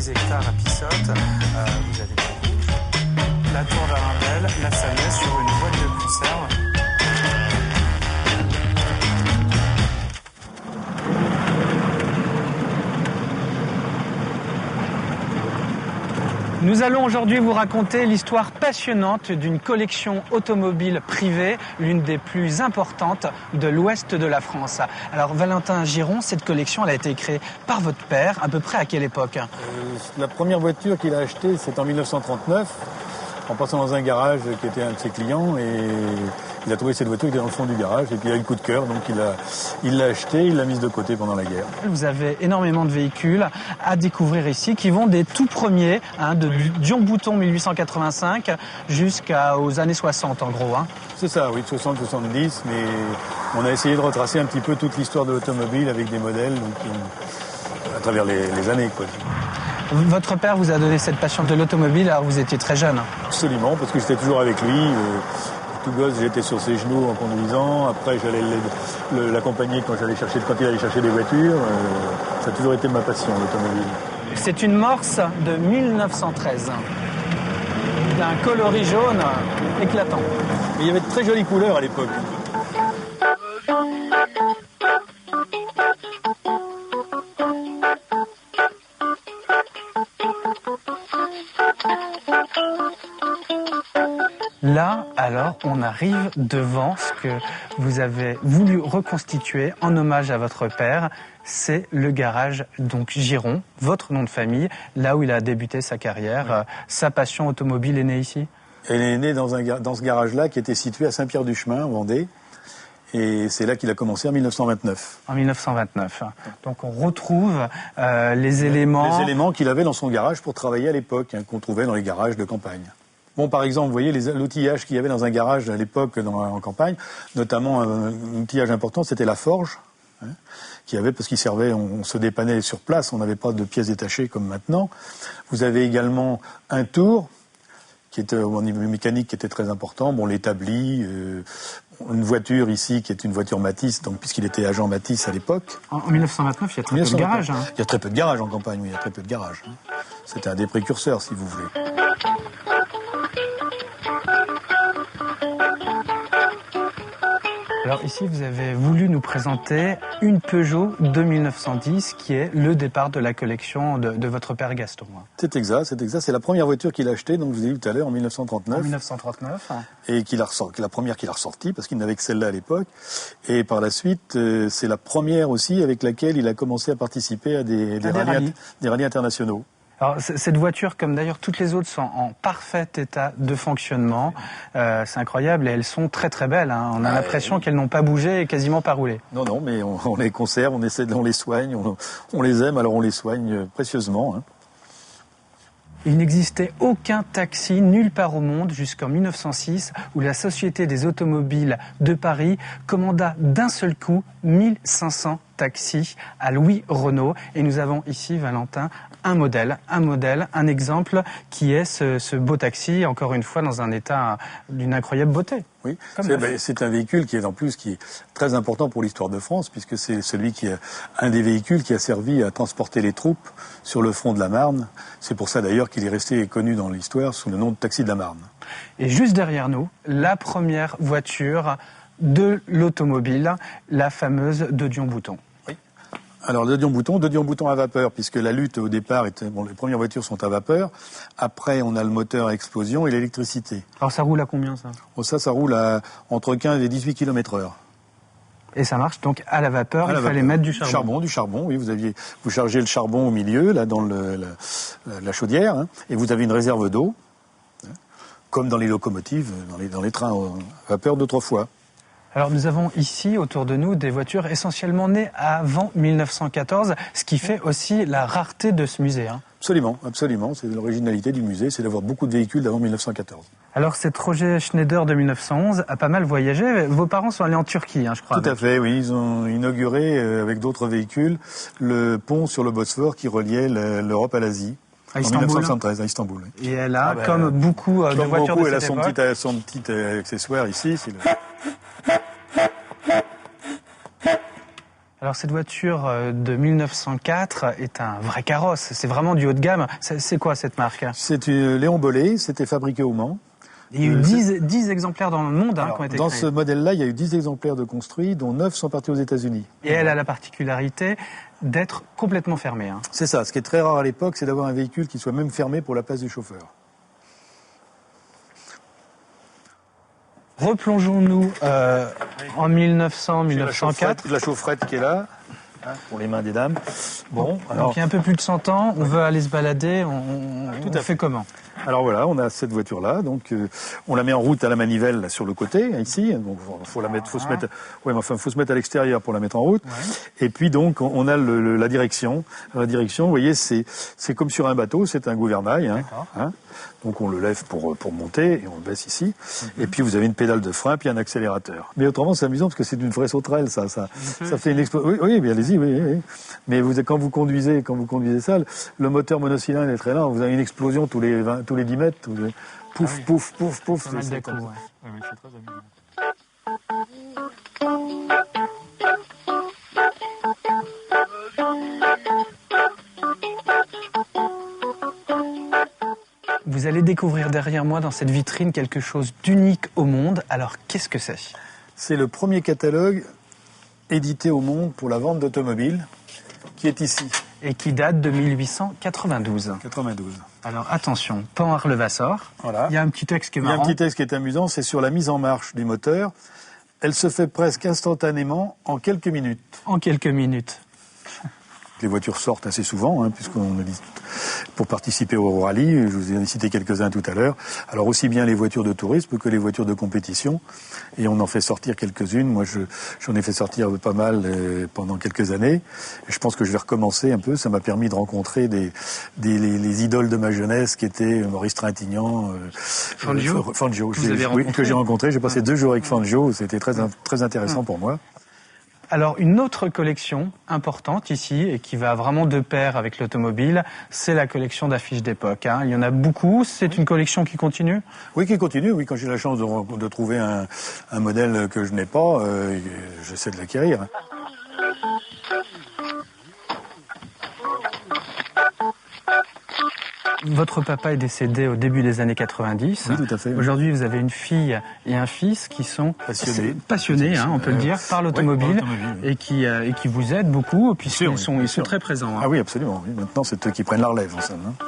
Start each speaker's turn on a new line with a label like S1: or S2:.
S1: 6 hectares à Pissotte. Vous avez Pont-Rouge, la Tour d'Arundel, la Salette sur une voie de conserve. Nous allons aujourd'hui vous raconter l'histoire passionnante d'une collection automobile privée, l'une des plus importantes de l'ouest de la France. Alors Valentin Giron, cette collection elle a été créée par votre père, à peu près à quelle époque?
S2: La première voiture qu'il a achetée, c'est en 1939, en passant dans un garage qui était un de ses clients, et il a trouvé cette voiture qui était dans le fond du garage, et puis il a eu le coup de cœur, donc il l'a achetée, il l'a mise de côté pendant la guerre.
S1: Vous avez énormément de véhicules à découvrir ici, qui vont des tout premiers, de Dion-Bouton 1885 jusqu'aux années 60 en gros.
S2: C'est ça, oui, de 60-70, mais on a essayé de retracer un petit peu toute l'histoire de l'automobile avec des modèles à travers les années, quoi.
S1: Votre père vous a donné cette passion de l'automobile alors vous étiez très jeune?
S2: Absolument, parce que j'étais toujours avec lui. Tout gosse, j'étais sur ses genoux en conduisant. Après, j'allais l'accompagner quand il allait chercher des voitures. Ça a toujours été ma passion, l'automobile.
S1: C'est une Morse de 1913. D'un coloris jaune éclatant.
S2: Mais il y avait de très jolies couleurs à l'époque.
S1: Là, alors, on arrive devant ce que vous avez voulu reconstituer en hommage à votre père. C'est le garage, donc Giron, votre nom de famille, là où il a débuté sa carrière. Oui. Sa passion automobile est née ici? Elle
S2: est née dans ce garage-là qui était situé à Saint-Pierre-du-Chemin, en Vendée. Et c'est là qu'il a commencé en 1929.
S1: En 1929. Donc on retrouve les éléments...
S2: Les éléments qu'il avait dans son garage pour travailler à l'époque, qu'on trouvait dans les garages de campagne. Bon, par exemple, vous voyez l'outillage qu'il y avait dans un garage à l'époque en campagne, notamment un outillage important, c'était la forge, parce qu'il servait, on se dépannait sur place, on n'avait pas de pièces détachées comme maintenant. Vous avez également un tour, qui était au niveau mécanique, qui était très important, l'établi, une voiture ici, qui est une voiture Matisse, donc puisqu'il était agent Matisse à l'époque.
S1: En 1929, il y a très peu de garages.
S2: Il y a très peu de garages en campagne, oui, il y a très peu de garages. C'était un des précurseurs, si vous voulez.
S1: Alors ici, vous avez voulu nous présenter une Peugeot de 1910 qui est le départ de la collection de votre père Gaston.
S2: C'est exact. C'est la première voiture qu'il a achetée, donc je vous ai dit tout à l'heure, en 1939.
S1: En 1939.
S2: Et la première qu'il a ressortie, parce qu'il n'avait que celle-là à l'époque. Et par la suite, c'est la première aussi avec laquelle il a commencé à participer à des rallyes internationaux.
S1: Alors, cette voiture, comme d'ailleurs toutes les autres, sont en parfait état de fonctionnement. C'est incroyable et elles sont très très belles. On a l'impression qu'elles n'ont pas bougé et quasiment pas roulé.
S2: Non, mais on les conserve, on les soigne, on les aime, alors on les soigne précieusement.
S1: Il n'existait aucun taxi nulle part au monde jusqu'en 1906 où la Société des automobiles de Paris commanda d'un seul coup 1500 taxis à Louis Renault. Et nous avons ici, Valentin, un exemple qui est ce beau taxi, encore une fois, dans un état d'une incroyable beauté.
S2: Oui, c'est un véhicule qui est très important pour l'histoire de France, puisque c'est un des véhicules qui a servi à transporter les troupes sur le front de la Marne. C'est pour ça d'ailleurs qu'il est resté connu dans l'histoire sous le nom de taxi de la Marne.
S1: Et juste derrière nous, la première voiture de l'automobile, la fameuse de Dion-Bouton.
S2: Alors, de Dion-Bouton à vapeur, puisque la lutte au départ les premières voitures sont à vapeur. Après, on a le moteur à explosion et l'électricité.
S1: Alors, ça roule à combien, ça?
S2: Ça roule entre 15 et 18 km/h.
S1: Et ça marche donc à la vapeur, fallait mettre du charbon.
S2: Du charbon, oui. Vous chargez le charbon au milieu, là, dans la chaudière, et vous avez une réserve d'eau, comme dans les locomotives, dans les trains à vapeur d'autrefois.
S1: Alors nous avons ici autour de nous des voitures essentiellement nées avant 1914, ce qui fait aussi la rareté de ce musée.
S2: Absolument. C'est l'originalité du musée, c'est d'avoir beaucoup de véhicules d'avant 1914.
S1: Alors cette Roger Schneider de 1911 a pas mal voyagé. Vos parents sont allés en Turquie, je crois.
S2: Tout à fait, oui. Ils ont inauguré avec d'autres véhicules le pont sur le Bosphore qui reliait l'Europe à l'Asie.
S1: En 1973,
S2: à Istanbul. Oui.
S1: Et elle a, comme beaucoup de voitures de cette époque...
S2: Elle a son petit accessoire ici, c'est
S1: Alors cette voiture de 1904 est un vrai carrosse, c'est vraiment du haut de gamme. C'est quoi cette marque?
S2: C'est une Léon Bollé, c'était fabriqué au Mans.
S1: Il y a eu 10 exemplaires dans le monde qui ont été
S2: dans
S1: créés.
S2: ce modèle-là, il y a eu 10 exemplaires de construits, dont 9 sont partis aux États-Unis.
S1: Et elle a la particularité d'être complètement fermée. Hein.
S2: C'est ça, ce qui est très rare à l'époque, c'est d'avoir un véhicule qui soit même fermé pour la place du chauffeur.
S1: Replongeons-nous en 1900-1904.
S2: La chaufferette qui est là, hein, pour les mains des dames. Bon, alors,
S1: donc il y a un peu plus de 100 ans, on veut aller se balader, on fait comment?
S2: Alors voilà, on a cette voiture-là, donc on la met en route à la manivelle là, sur le côté, ici. Donc faut se mettre à l'extérieur pour la mettre en route. Ouais. Et puis donc on a la direction. La direction, vous voyez, c'est comme sur un bateau, c'est un gouvernail. Hein. Donc on le lève pour monter et on le baisse ici. Et puis vous avez une pédale de frein puis un accélérateur. Mais autrement c'est amusant parce que c'est une vraie sauterelle, ça fait une explosion. Oui, mais allez-y, oui. Mais quand vous conduisez ça, le moteur monocylindre est très lent. Vous avez une explosion tous les 10 mètres. Pouf, pouf, pouf, pouf.
S1: C'est
S2: c'est
S1: très amusant. Vous allez découvrir derrière moi dans cette vitrine quelque chose d'unique au monde. Alors qu'est-ce que c'est?
S2: C'est le premier catalogue édité au monde pour la vente d'automobiles qui est ici.
S1: Et qui date de 1892.
S2: 92.
S1: Alors attention, pan Arlevassor. Voilà. Il y a un petit texte qui est marrant.
S2: Il y a un petit texte qui est amusant, c'est sur la mise en marche du moteur. Elle se fait presque instantanément en quelques minutes.
S1: En quelques minutes.
S2: Les voitures sortent assez souvent, hein, puisqu'on a dit pour participer au rallye. Je vous ai cité quelques-uns tout à l'heure. Alors aussi bien les voitures de tourisme que les voitures de compétition. Et on en fait sortir quelques-unes. Moi, j'en ai fait sortir pas mal pendant quelques années. Et je pense que je vais recommencer un peu. Ça m'a permis de rencontrer les idoles de ma jeunesse qui étaient Maurice Trintignant,
S1: Fangio,
S2: que j'ai rencontré. J'ai passé 2 jours avec Fangio. C'était très intéressant pour moi.
S1: Alors, une autre collection importante ici, et qui va vraiment de pair avec l'automobile, c'est la collection d'affiches d'époque. Hein. Il y en a beaucoup. C'est une collection qui continue?
S2: Oui, qui continue. Oui, quand j'ai la chance de trouver un modèle que je n'ai pas, j'essaie de l'acquérir.
S1: Votre papa est décédé au début des années 90.
S2: Oui, tout à fait.
S1: Aujourd'hui, vous avez une fille et un fils qui sont passionnés, hein, on peut le dire, par l'automobile, et qui vous aident beaucoup, puisqu'ils sont très présents. Hein.
S2: Ah oui, absolument. Oui. Maintenant, c'est eux qui prennent la relève, en somme. Hein.